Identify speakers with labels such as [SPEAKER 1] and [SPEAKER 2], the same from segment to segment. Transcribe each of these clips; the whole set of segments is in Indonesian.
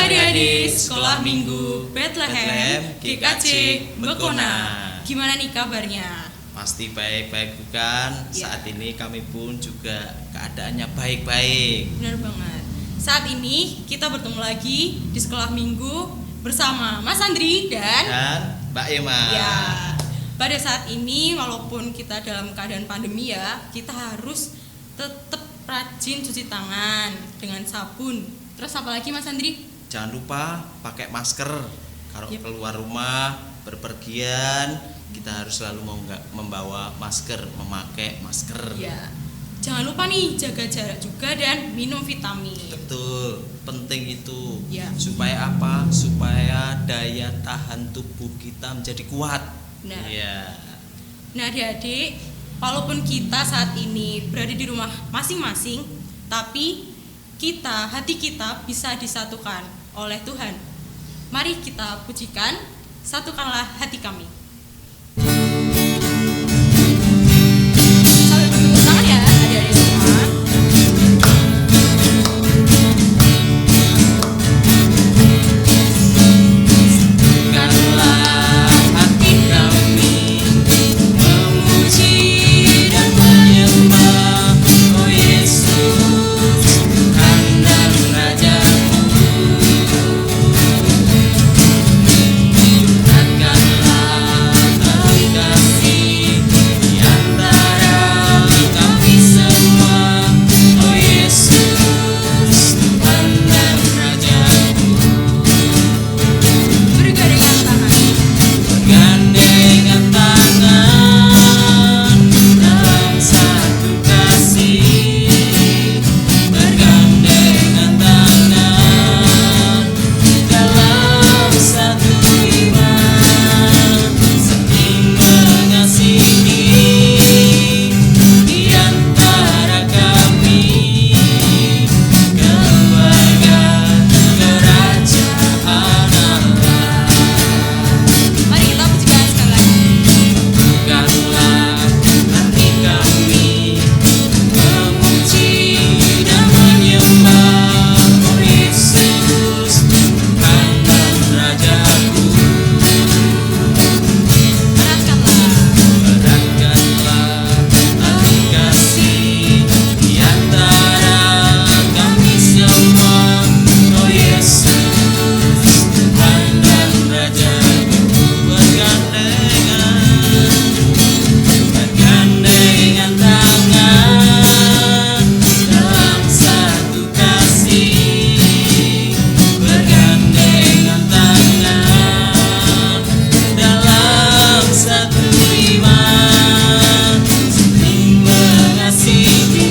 [SPEAKER 1] adik-adik Sekolah Minggu Bethlehem GKJ Bekona. Gimana nih kabarnya?
[SPEAKER 2] Pasti baik-baik bukan?
[SPEAKER 1] Ya.
[SPEAKER 2] Saat ini kami pun juga keadaannya baik-baik.
[SPEAKER 1] Benar banget. Saat ini kita bertemu lagi di Sekolah Minggu bersama Mas Andri dan
[SPEAKER 2] Mbak Emma.
[SPEAKER 1] Ya. Pada saat ini walaupun kita dalam keadaan pandemi ya, kita harus tetap rajin cuci tangan dengan sabun. Terus apa lagi Mas Andri?
[SPEAKER 2] Jangan lupa pakai masker. Kalau
[SPEAKER 1] Yep.
[SPEAKER 2] keluar rumah, berpergian, kita harus selalu membawa masker, memakai masker.
[SPEAKER 1] Ya. Jangan lupa nih jaga jarak juga dan minum vitamin.
[SPEAKER 2] Betul, penting itu.
[SPEAKER 1] Ya.
[SPEAKER 2] Supaya apa? Supaya daya tahan tubuh kita menjadi kuat.
[SPEAKER 1] Nah.
[SPEAKER 2] Iya.
[SPEAKER 1] Nah adik-adik, walaupun kita saat ini berada di rumah masing-masing, tapi hati kita bisa disatukan oleh Tuhan. Mari kita pujikan, satukanlah hati kami. Sambil bertepuk tangan ya adik-adik semua.
[SPEAKER 2] Satukanlah hati kami, memuji dan menyembah, oh Yesus, Tuhan dan Rajaku. Nyatakanlah tali kasih di antara kami semua, oh Yesus, Tuhan dan Rajaku.
[SPEAKER 1] Bergandengan tangan.
[SPEAKER 2] Bergandengan tangan dalam satu kasih, bergandengan tangan dalam satu iman, saling mengasihi di antara kami, keluarga kerajaan Allah.
[SPEAKER 1] Mari kita pujikan sekali lagi.
[SPEAKER 2] Bukanlah hati kami, memuji dan menyembah, oh Yesus, Tuhan dan Rajaku.
[SPEAKER 1] Eratkanlah.
[SPEAKER 2] Eratkanlah tali kasih di antara kami semua, oh Yesus, Tuhan dan Rajaku. Bergandengan tangan dalam satu kasih, bergandengan tangan dalam satu iman, saling mengasihi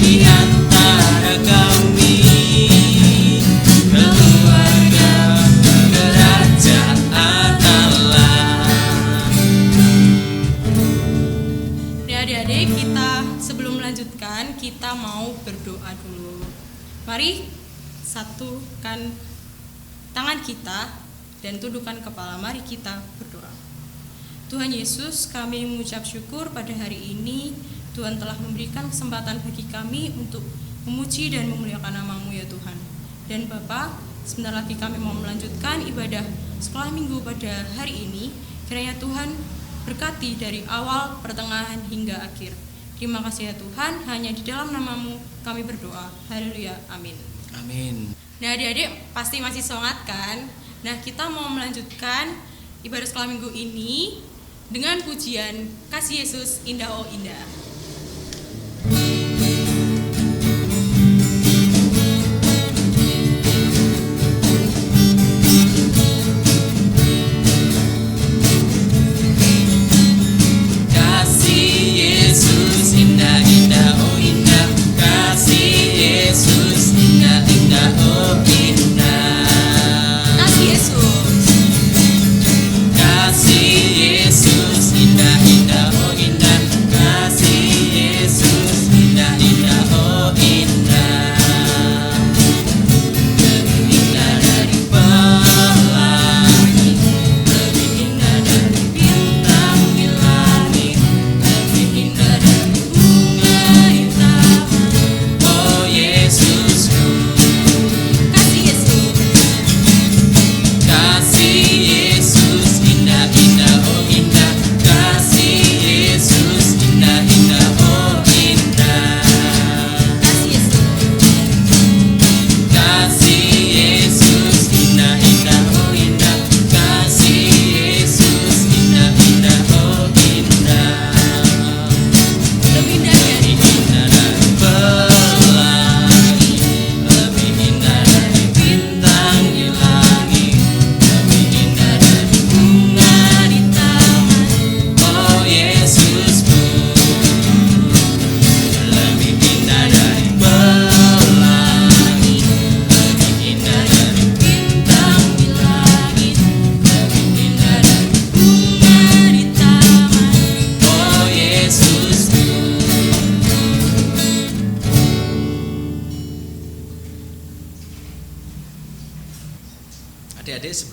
[SPEAKER 2] di antara kami, keluarga kerajaan Allah.
[SPEAKER 1] Ya adik-adik, kita sebelum melanjutkan kita mau berdoa dulu. Mari satukan tangan kita dan tundukkan kepala. Mari kita berdoa. Tuhan Yesus, kami mengucap syukur pada hari ini Tuhan telah memberikan kesempatan bagi kami untuk memuji dan memuliakan nama-Mu ya Tuhan. Dan Bapa, sebentar lagi kami mau melanjutkan ibadah sekolah minggu pada hari ini. Kiranya Tuhan berkati dari awal, pertengahan hingga akhir. Terima kasih ya Tuhan, hanya di dalam nama-Mu kami berdoa. Haleluya, amin.
[SPEAKER 2] Amin.
[SPEAKER 1] Nah adik-adik pasti masih semangat kan? Nah kita mau melanjutkan ibadah sekolah minggu ini dengan pujian Kasih Yesus Indah Oh Indah.
[SPEAKER 2] Kasih Yesus indah indah oh indah, kasih Yesus indah indah oh indah,
[SPEAKER 1] Kasih Yesus.
[SPEAKER 2] kasih Yesus indah indah oh indah, kasih Yesus indah indah oh indah, lebih indah dari pelangi, lebih indah dari bintang di langit, lebih indah dari bunga di taman, oh Yesusku.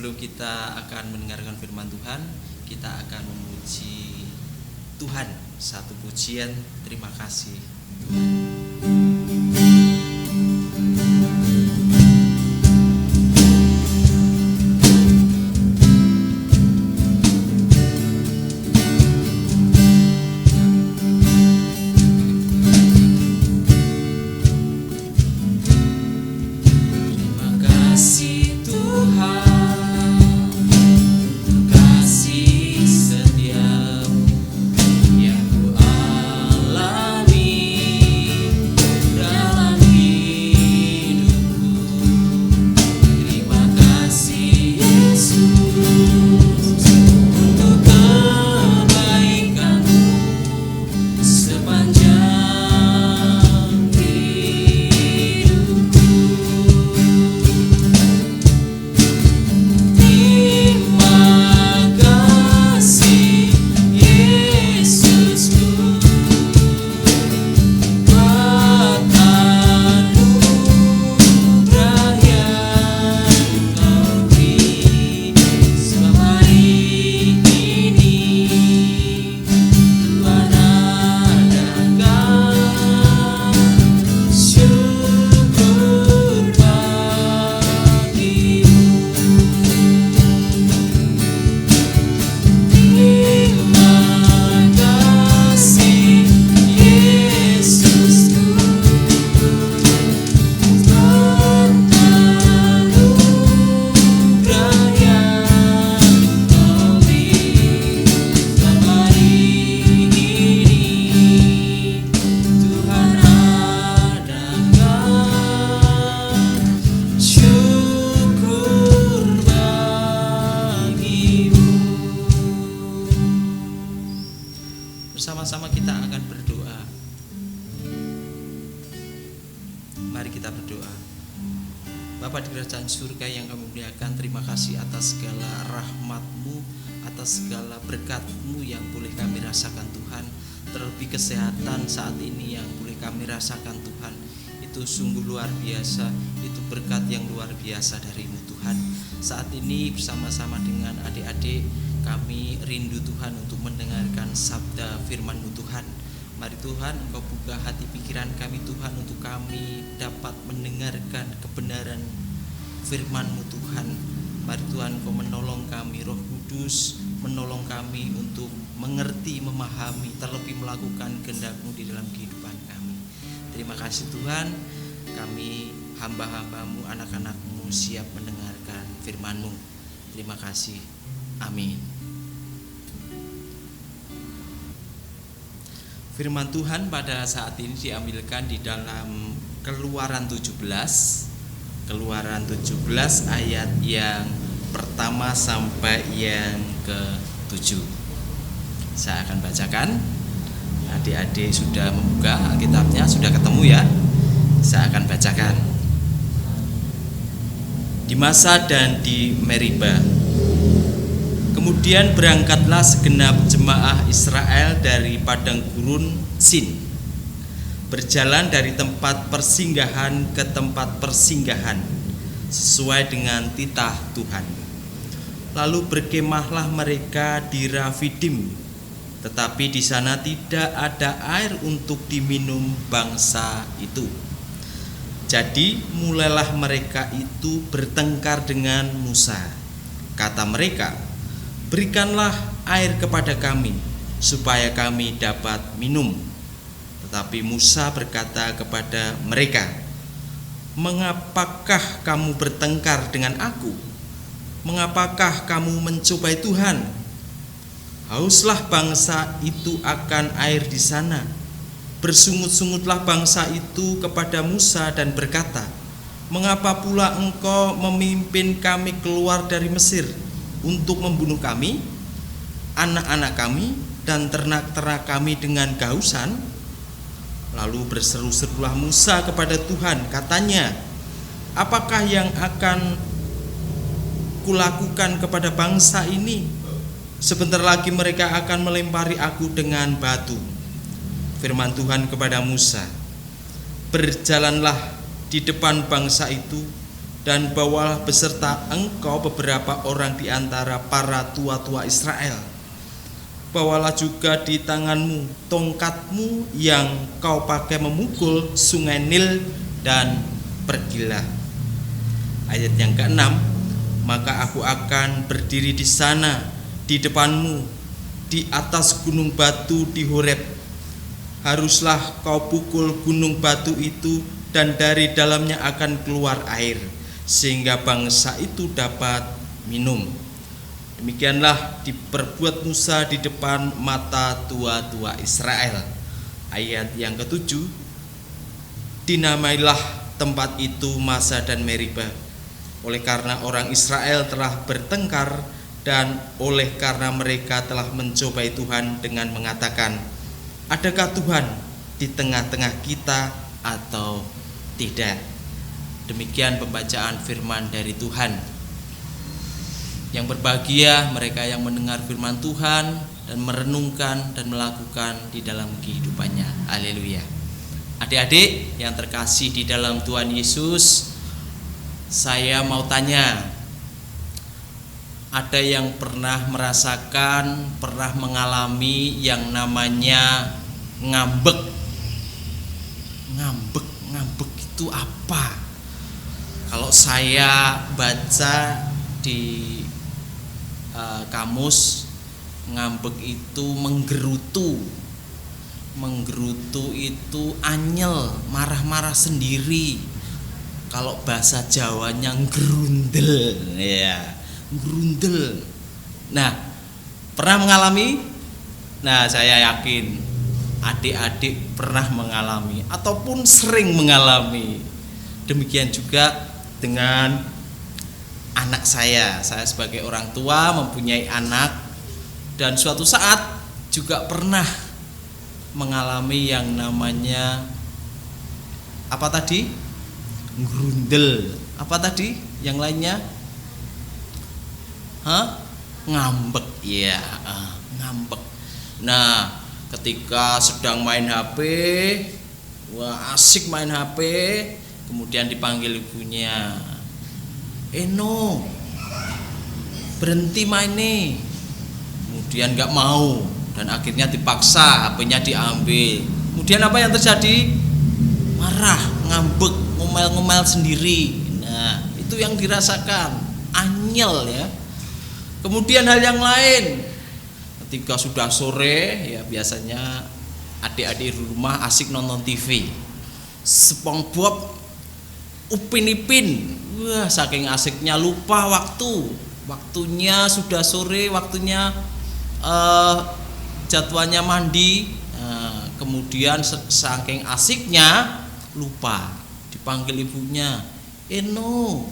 [SPEAKER 2] sebelum kita akan mendengarkan firman Tuhan, kita akan memuji Tuhan satu pujian. Terima kasih Tuhan. Bersama-sama kita akan berdoa. Mari kita berdoa. Bapa di kerajaan surga yang kami muliakan, terima kasih atas segala rahmat-Mu, atas segala berkat-Mu yang boleh kami rasakan Tuhan. Terlebih kesehatan saat ini yang boleh kami rasakan Tuhan, itu sungguh luar biasa. Itu berkat yang luar biasa dari-Mu Tuhan. Saat ini bersama-sama dengan adik-adik kami rindu Tuhan untuk mendengarkan sabda firman-Mu Tuhan. Mari Tuhan Engkau buka hati pikiran kami Tuhan, untuk kami dapat mendengarkan kebenaran firman-Mu Tuhan. Mari Tuhan Engkau menolong kami, Roh Kudus menolong kami untuk mengerti, memahami, terlebih melakukan kehendak-Mu di dalam kehidupan kami. Terima kasih Tuhan, kami hamba-hamba-Mu, anak-anak-Mu siap mendengarkan firman-Mu. Terima kasih. Amin. Firman Tuhan pada saat ini diambilkan di dalam Keluaran 17 ayat yang pertama sampai yang ke-7. Saya akan bacakan. Adik-adik sudah membuka Alkitabnya, sudah ketemu ya? Saya akan bacakan. Di Masa dan di Meriba, kemudian berangkatlah segenap jemaah Israel dari padang gurun Sin, berjalan dari tempat persinggahan ke tempat persinggahan sesuai dengan titah Tuhan. Lalu berkemahlah mereka di Rafidim, tetapi di sana tidak ada air untuk diminum bangsa itu. Jadi mulailah mereka itu bertengkar dengan Musa. Kata mereka, "Berikanlah air kepada kami, supaya kami dapat minum." Tetapi Musa berkata kepada mereka, "Mengapakah kamu bertengkar dengan aku? Mengapakah kamu mencobai Tuhan? Hauslah bangsa itu akan air di sana." Bersungut-sungutlah bangsa itu kepada Musa dan berkata, "Mengapa pula engkau memimpin kami keluar dari Mesir untuk membunuh kami, anak-anak kami, dan ternak-ternak kami dengan kehausan?" Lalu berseru-serulah Musa kepada Tuhan, katanya, "Apakah yang akan kulakukan kepada bangsa ini? Sebentar lagi mereka akan melempari aku dengan batu." Firman Tuhan kepada Musa, "Berjalanlah di depan bangsa itu dan bawalah beserta engkau beberapa orang di antara para tua-tua Israel. Bawalah juga di tanganmu tongkatmu yang kau pakai memukul sungai Nil, dan pergilah. Ayat yang ke-6, maka aku akan berdiri di sana di depanmu di atas gunung batu di Horeb. Haruslah kau pukul gunung batu itu, dan dari dalamnya akan keluar air, sehingga bangsa itu dapat minum. Demikianlah diperbuat Musa di depan mata tua-tua Israel. Ayat yang ke-7, dinamailah tempat itu Masa dan Meribah, oleh karena orang Israel telah bertengkar, dan oleh karena mereka telah mencobai Tuhan dengan mengatakan, adakah Tuhan di tengah-tengah kita atau tidak? Demikian pembacaan firman dari Tuhan. Yang berbahagia mereka yang mendengar firman Tuhan dan merenungkan dan melakukan di dalam kehidupannya. Haleluya. Adik-adik yang terkasih di dalam Tuhan Yesus, saya mau tanya, ada yang pernah merasakan, pernah mengalami yang namanya ngambek? Ngambek itu apa? Kalau saya baca di kamus, ngambek itu menggerutu. Menggerutu itu anyel, marah-marah sendiri. Kalau bahasa Jawanya ngerundel, ya, ngerundel. Nah, pernah mengalami? Nah, saya yakin adik-adik pernah mengalami ataupun sering mengalami. Demikian juga dengan anak saya. Saya sebagai orang tua mempunyai anak, dan suatu saat juga pernah mengalami yang namanya apa tadi? Ngerundel. Apa tadi? Yang lainnya? Ngambek. Ya, ngambek. Nah, ketika sedang main HP, wah asik main HP, kemudian dipanggil ibunya, Eno, berhenti main nih. Kemudian nggak mau, dan akhirnya dipaksa, HP-nya diambil. Kemudian apa yang terjadi? Marah, ngambek, ngomel-ngomel sendiri. Nah, itu yang dirasakan, anyel ya. Kemudian hal yang lain, ketika sudah sore, ya biasanya adik-adik di rumah asik nonton TV, SpongeBob, Upin Ipin. Wah, saking asiknya lupa waktunya sudah sore, waktunya jadwalnya mandi. Kemudian saking asiknya lupa, dipanggil ibunya, Eno,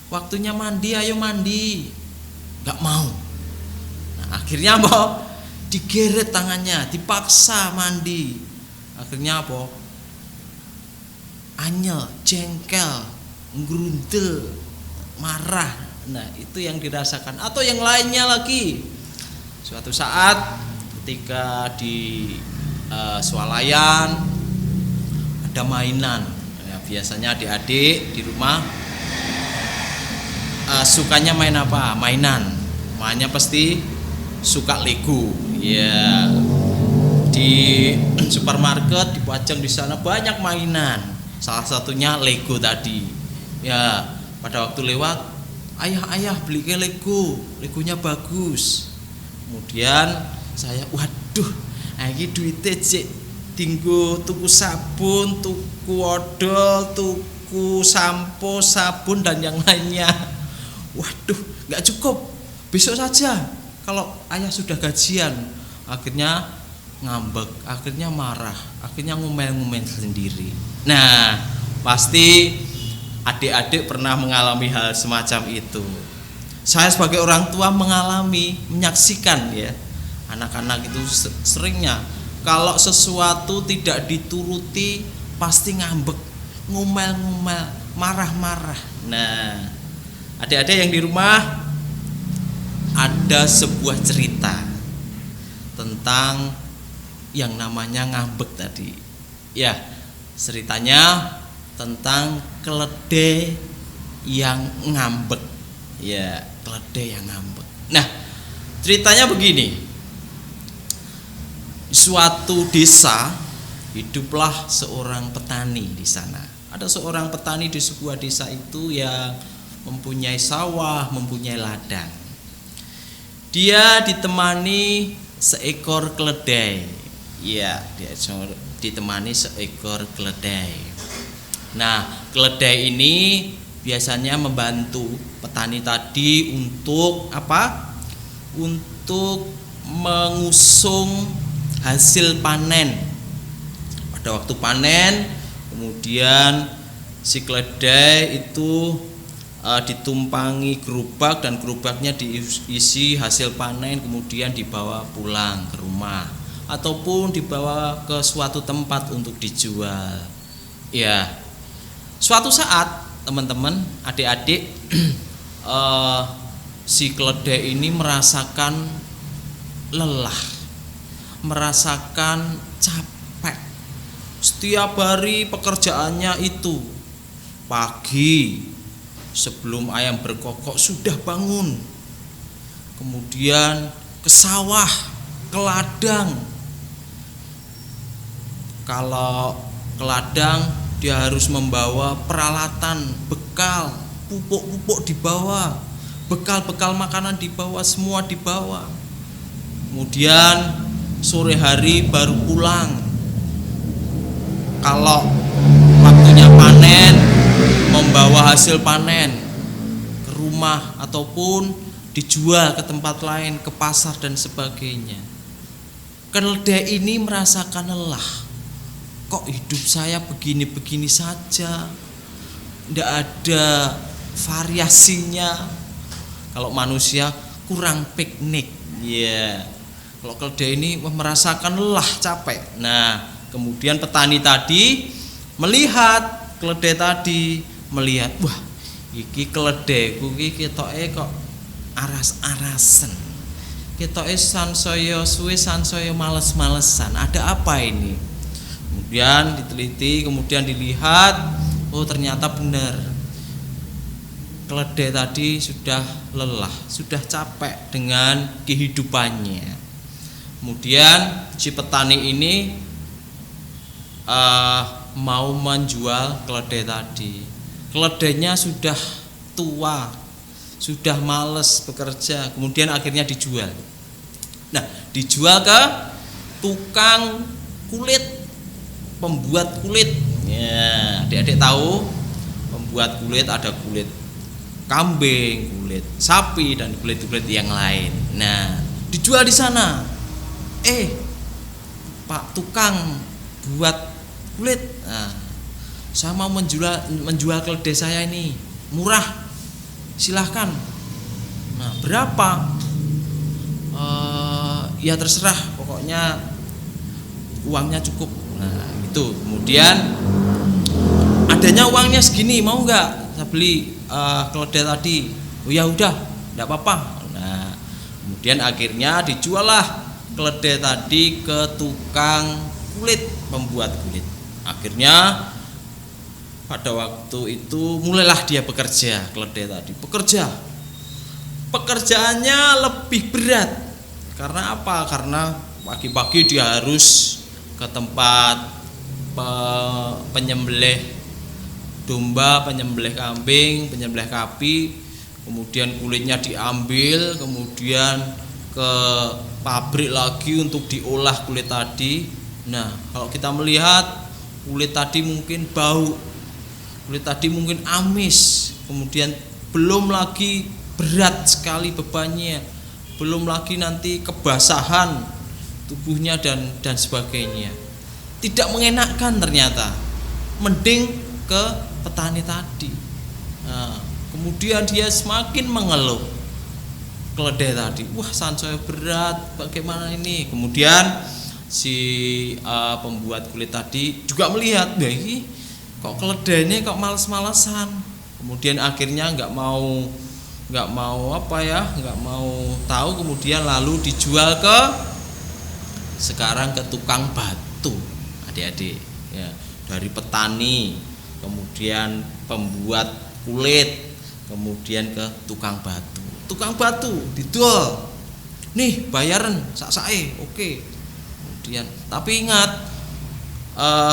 [SPEAKER 2] waktunya mandi, ayo mandi. Gak mau. Nah, akhirnya apa? Digeret tangannya, dipaksa mandi. Akhirnya apa? Anyel, jengkel, ngerundel, marah. Nah, itu yang dirasakan. Atau yang lainnya lagi, suatu saat ketika di swalayan ada mainan, ya, biasanya adik-adik di rumah sukanya main apa? Mainnya pasti suka Lego. Ya, di supermarket dipajang di sana banyak mainan. Salah satunya Lego tadi. Ya, pada waktu lewat, ayah belikan Legonya bagus. Kemudian saya, waduh, iki duite cek tinggu tuku sabun, tuku odol, tuku sampo, sabun dan yang lainnya. Waduh, nggak cukup. Besok saja kalau ayah sudah gajian. Akhirnya ngambek, akhirnya marah, akhirnya ngomel-ngomel sendiri. Nah, pasti adik-adik pernah mengalami hal semacam itu. Saya sebagai orang tua mengalami, menyaksikan ya, anak-anak itu seringnya kalau sesuatu tidak dituruti pasti ngambek, ngomel-ngomel, marah-marah. Nah, adik-adik yang di rumah, ada sebuah cerita tentang yang namanya ngambek tadi. Ya, ceritanya tentang keledai yang ngambek. Ya, keledai yang ngambek. Nah, ceritanya begini. Suatu desa hiduplah seorang petani di sana. Ada seorang petani di sebuah desa itu yang mempunyai sawah, mempunyai ladang. Dia ditemani seekor keledai. Ya, dia ditemani seekor keledai. Nah, keledai ini biasanya membantu petani tadi untuk apa? Untuk mengusung hasil panen. Pada waktu panen, kemudian si keledai itu ditumpangi gerobak dan gerobaknya diisi hasil panen, kemudian dibawa pulang ke rumah ataupun dibawa ke suatu tempat untuk dijual. Ya, suatu saat teman-teman, adik-adik, si keledai ini merasakan lelah, merasakan capek. Setiap hari pekerjaannya itu pagi sebelum ayam berkokok sudah bangun, kemudian ke sawah, ke ladang. Kalau ke ladang dia harus membawa peralatan, bekal, pupuk-pupuk dibawa, bekal-bekal makanan dibawa, semua dibawa. Kemudian sore hari baru pulang. Kalau waktunya panen, membawa hasil panen ke rumah ataupun dijual ke tempat lain, ke pasar dan sebagainya. Keledai ini merasakan lelah. Kok hidup saya begini-begini saja, tidak ada variasinya. Kalau manusia kurang piknik, ya. Kalau keledai ini merasakan lelah, capek. Nah, kemudian petani tadi melihat keledai tadi, melihat, wah, iki keledaiku iki ketoke kok aras-arasen. Ketoke sansaya suwe, sansaya males-malesan. Ada apa ini? Kemudian diteliti, kemudian dilihat, oh ternyata benar. Keledai tadi sudah lelah, sudah capek dengan kehidupannya. Kemudian si petani ini mau menjual keledai tadi. Keledainya sudah tua, sudah males bekerja, kemudian akhirnya dijual. Nah, dijual ke tukang kulit, pembuat kulit. Ya, adik-adik tahu pembuat kulit, ada kulit kambing, kulit sapi dan kulit-kulit yang lain. Nah, dijual di sana. Pak tukang buat kulit, nah, saya mau menjual keledai saya ini murah, silahkan. Nah, berapa? Ya terserah, pokoknya uangnya cukup. Nah, itu. Kemudian adanya uangnya segini, mau nggak saya beli keledai tadi? Oh ya udah, nggak apa-apa. Nah, kemudian akhirnya dijual lah keledai tadi ke tukang kulit, pembuat kulit. Akhirnya pada waktu itu mulailah dia bekerja, keledai tadi bekerja. Pekerjaannya lebih berat. Karena apa? Karena pagi-pagi dia harus ke tempat penyembelih domba, penyembelih kambing, penyembelih sapi, kemudian kulitnya diambil, kemudian ke pabrik lagi untuk diolah kulit tadi. Nah, kalau kita melihat kulit tadi mungkin bau, kulit tadi mungkin amis, kemudian belum lagi berat sekali bebannya, belum lagi nanti kebasahan tubuhnya dan sebagainya. Tidak mengenakkan ternyata. Mending ke petani tadi. Nah, kemudian dia semakin mengeluh. Keledai tadi, wah sansaya berat, bagaimana ini? Kemudian si pembuat kulit tadi juga melihat, wah ini kok keledai ini kok males-malesan. Kemudian akhirnya nggak mau tahu, kemudian lalu dijual sekarang ke tukang batu, adik-adik. Ya, dari petani, kemudian pembuat kulit, kemudian ke tukang batu. Tukang batu didol, nih bayaran sak-sae, oke. Kemudian tapi ingat,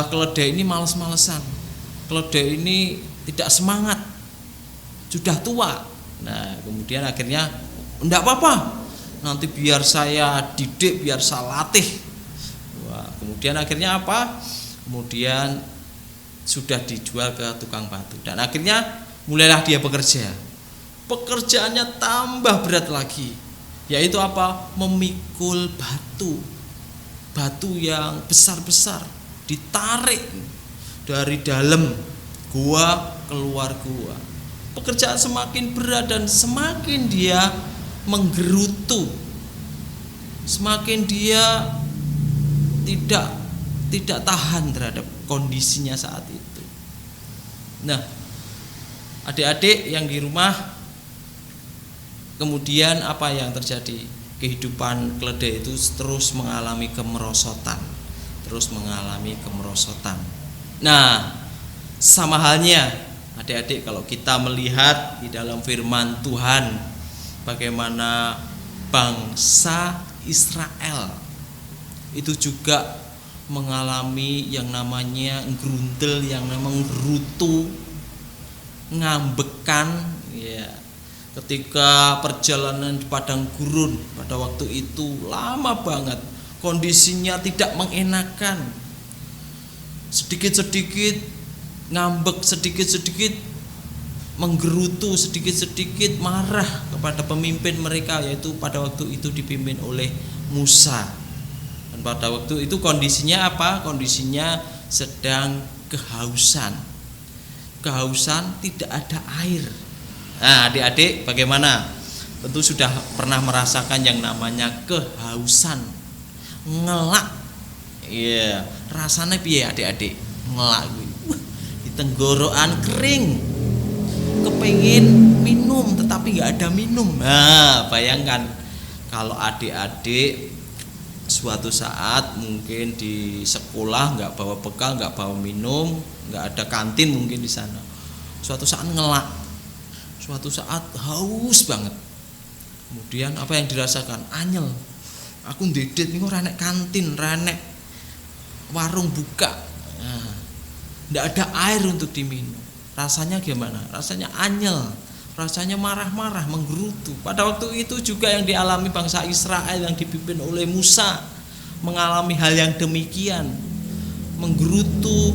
[SPEAKER 2] keledai ini males-malesan, keledai ini tidak semangat, sudah tua. Nah kemudian akhirnya enggak apa-apa, nanti biar saya didik, biar saya latih. Wah, kemudian akhirnya apa? Kemudian sudah dijual ke tukang batu, dan akhirnya mulailah dia bekerja. Pekerjaannya tambah berat lagi, yaitu apa? Memikul batu yang besar-besar, ditarik dari dalam gua keluar gua. Pekerjaan semakin berat dan semakin dia menggerutu, semakin dia tidak tahan terhadap kondisinya saat itu. Nah, adik-adik yang di rumah, kemudian apa yang terjadi? Kehidupan keledai itu terus mengalami kemerosotan. Nah, sama halnya adik-adik kalau kita melihat di dalam firman Tuhan bagaimana bangsa Israel itu juga mengalami yang namanya gerundel, yang namanya gerutu, ngambekan, ya. Ketika perjalanan di padang gurun pada waktu itu lama banget, kondisinya tidak mengenakan, sedikit-sedikit ngambek, sedikit-sedikit menggerutu, sedikit-sedikit marah kepada pemimpin mereka, yaitu pada waktu itu dipimpin oleh Musa. Dan pada waktu itu kondisinya apa? Kondisinya sedang kehausan, tidak ada air. Nah, adik-adik bagaimana? Tentu sudah pernah merasakan yang namanya kehausan, ngelak. Iya, rasanya piye adik-adik? Ngelak di tenggorokan kering, kepengin minum tetapi nggak ada minum. Nah, bayangkan kalau adik-adik suatu saat mungkin di sekolah nggak bawa bekal, nggak bawa minum, nggak ada kantin mungkin di sana. Suatu saat ngelak, suatu saat haus banget. Kemudian apa yang dirasakan? Anyel. Aku ndedet niku ra nek kantin, ra nek warung buka. Nah, nggak ada air untuk diminum. Rasanya gimana? Rasanya anyel, rasanya marah-marah, menggerutu. Pada waktu itu juga yang dialami bangsa Israel yang dipimpin oleh Musa, mengalami hal yang demikian, menggerutu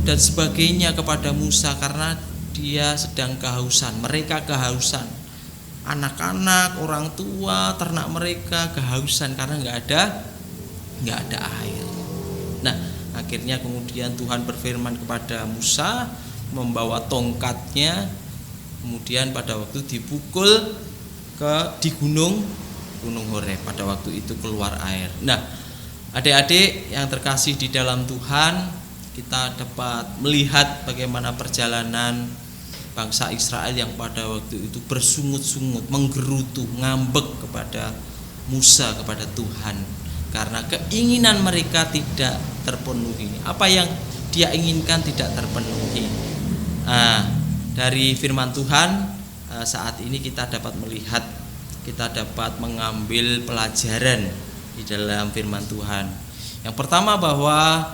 [SPEAKER 2] dan sebagainya kepada Musa karena dia sedang kehausan. Mereka kehausan, anak-anak, orang tua, ternak mereka kehausan karena nggak ada air. Nah, akhirnya kemudian Tuhan berfirman kepada Musa, membawa tongkatnya, kemudian pada waktu dipukul di gunung Horeb, pada waktu itu keluar air. Nah, adik-adik yang terkasih di dalam Tuhan, kita dapat melihat bagaimana perjalanan bangsa Israel yang pada waktu itu bersungut-sungut, menggerutu, ngambek kepada Musa, kepada Tuhan, karena keinginan mereka tidak terpenuhi. Apa yang dia inginkan tidak terpenuhi. Dari firman Tuhan saat ini kita dapat melihat, kita dapat mengambil pelajaran di dalam firman Tuhan. Yang pertama, bahwa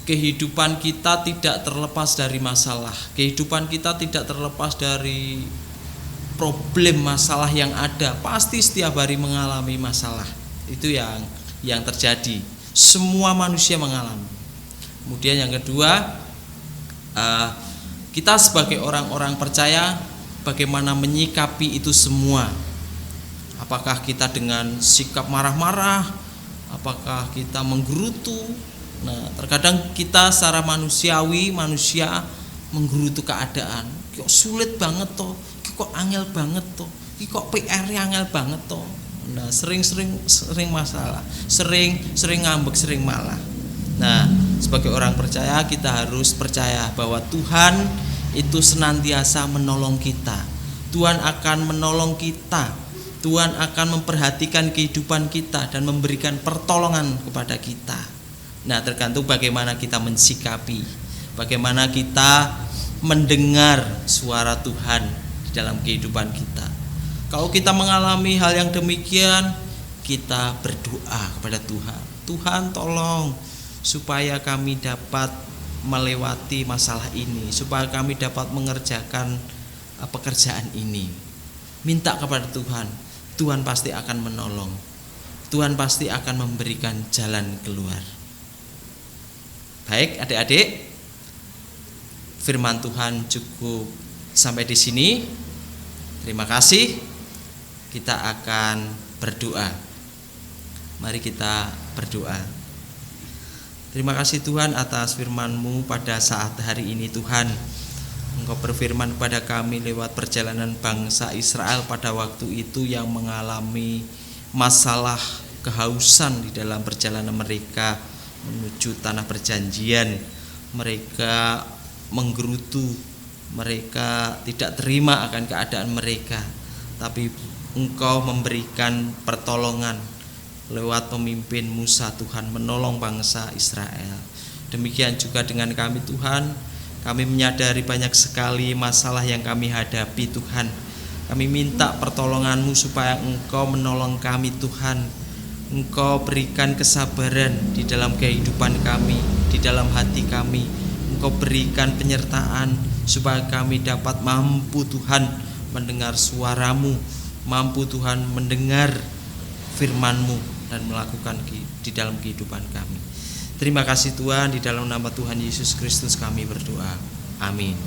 [SPEAKER 2] kehidupan kita tidak terlepas dari masalah. Kehidupan kita tidak terlepas dari problem, masalah yang ada. Pasti setiap hari mengalami masalah. Itu yang terjadi. Semua manusia mengalami. Kemudian yang kedua, kita sebagai orang-orang percaya bagaimana menyikapi itu semua. Apakah kita dengan sikap marah-marah? Apakah kita menggerutu? Nah, terkadang kita secara manusia menggerutu keadaan. Kok sulit banget toh, kok angel banget toh, kok PR angel banget toh. Nah, sering masalah, sering ngambek, sering malah. Nah, sebagai orang percaya kita harus percaya bahwa Tuhan itu senantiasa menolong kita. Tuhan akan menolong kita. Tuhan akan memperhatikan kehidupan kita dan memberikan pertolongan kepada kita. Nah, tergantung bagaimana kita mensikapi, bagaimana kita mendengar suara Tuhan di dalam kehidupan kita. Kalau kita mengalami hal yang demikian, kita berdoa kepada Tuhan. Tuhan, tolong supaya kami dapat melewati masalah ini, supaya kami dapat mengerjakan pekerjaan ini. Minta kepada Tuhan. Tuhan pasti akan menolong. Tuhan pasti akan memberikan jalan keluar. Baik, adik-adik, firman Tuhan cukup sampai di sini. Terima kasih. Kita akan berdoa. Mari kita berdoa. Terima kasih Tuhan atas firman-Mu pada saat hari ini Tuhan. Engkau berfirman kepada kami lewat perjalanan bangsa Israel pada waktu itu yang mengalami masalah kehausan di dalam perjalanan mereka menuju tanah perjanjian. Mereka menggerutu, mereka tidak terima akan keadaan mereka, tapi Engkau memberikan pertolongan lewat pemimpin Musa. Tuhan menolong bangsa Israel. Demikian juga dengan kami Tuhan. Kami menyadari banyak sekali masalah yang kami hadapi Tuhan. Kami minta pertolongan-Mu supaya Engkau menolong kami Tuhan. Engkau berikan kesabaran di dalam kehidupan kami, di dalam hati kami. Engkau berikan penyertaan supaya kami dapat mampu Tuhan mendengar suara-Mu, mampu Tuhan mendengar firman-Mu dan melakukan di dalam kehidupan kami. Terima kasih Tuhan, di dalam nama Tuhan Yesus Kristus kami berdoa. Amin.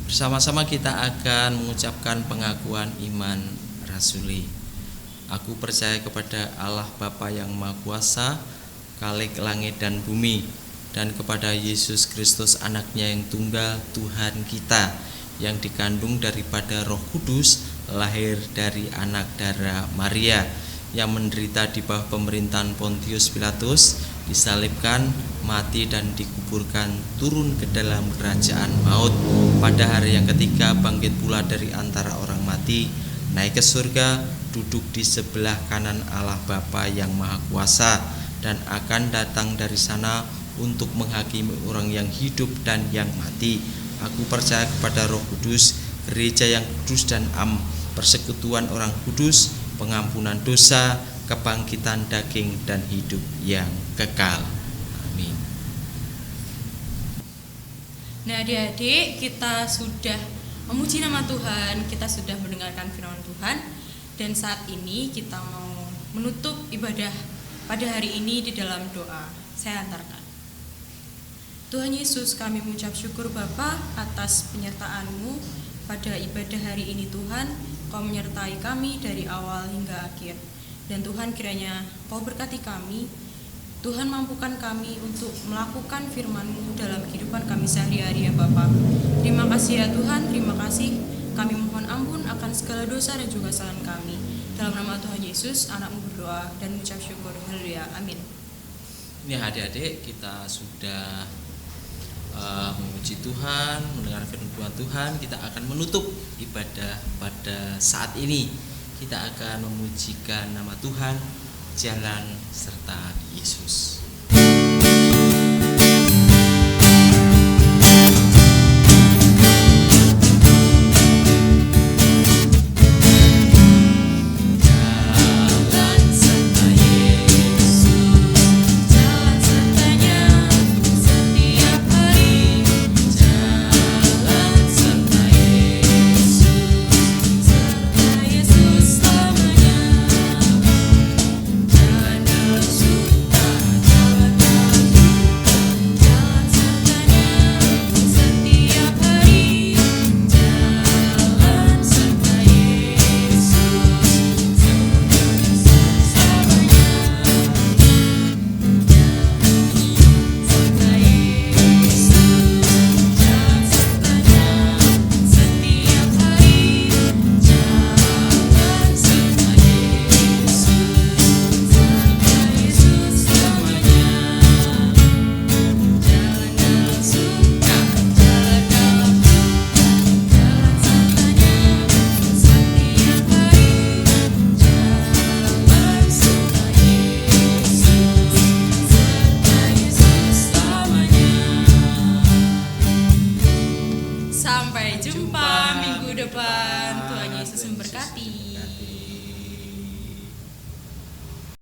[SPEAKER 2] Bersama-sama kita akan mengucapkan pengakuan iman rasuli. Aku percaya kepada Allah Bapa yang Maha Kuasa, Khalik langit dan bumi, dan kepada Yesus Kristus anaknya yang tunggal, Tuhan kita, yang dikandung daripada Roh Kudus, lahir dari anak darah Maria, yang menderita di bawah pemerintahan Pontius Pilatus, disalibkan, mati dan dikuburkan, turun ke dalam kerajaan maut, pada hari yang ketiga bangkit pula dari antara orang mati, naik ke surga, duduk di sebelah kanan Allah Bapa yang Maha Kuasa, dan akan datang dari sana untuk menghakimi orang yang hidup dan yang mati. Aku percaya kepada Roh Kudus, gereja yang kudus dan persekutuan orang kudus, pengampunan dosa, kebangkitan daging dan hidup yang kekal. Amin.
[SPEAKER 1] Nah, adik-adik, kita sudah memuji nama Tuhan, kita sudah mendengarkan firman Tuhan, dan saat ini kita mau menutup ibadah pada hari ini di dalam doa. Saya antarkan. Tuhan Yesus, kami mengucap syukur Bapa atas penyertaan-Mu pada ibadah hari ini Tuhan. Kau menyertai kami dari awal hingga akhir. Dan Tuhan, kiranya Kau berkati kami. Tuhan, mampukan kami untuk melakukan firman-Mu dalam kehidupan kami sehari-hari ya Bapa. Terima kasih ya Tuhan, terima kasih. Kami mohon ampun akan segala dosa dan juga kesalahan kami. Dalam nama Tuhan Yesus, anak-Mu berdoa dan mengucap syukur. Haleluya, amin.
[SPEAKER 2] Ini adik-adik, kita sudah memuji Tuhan, mendengar firman Tuhan. Kita akan menutup ibadah pada saat ini. Kita akan memujikan nama Tuhan, jalan serta Yesus.
[SPEAKER 3] Yesus
[SPEAKER 1] Sampai jumpa minggu depan. Tuhan Yesus memberkati.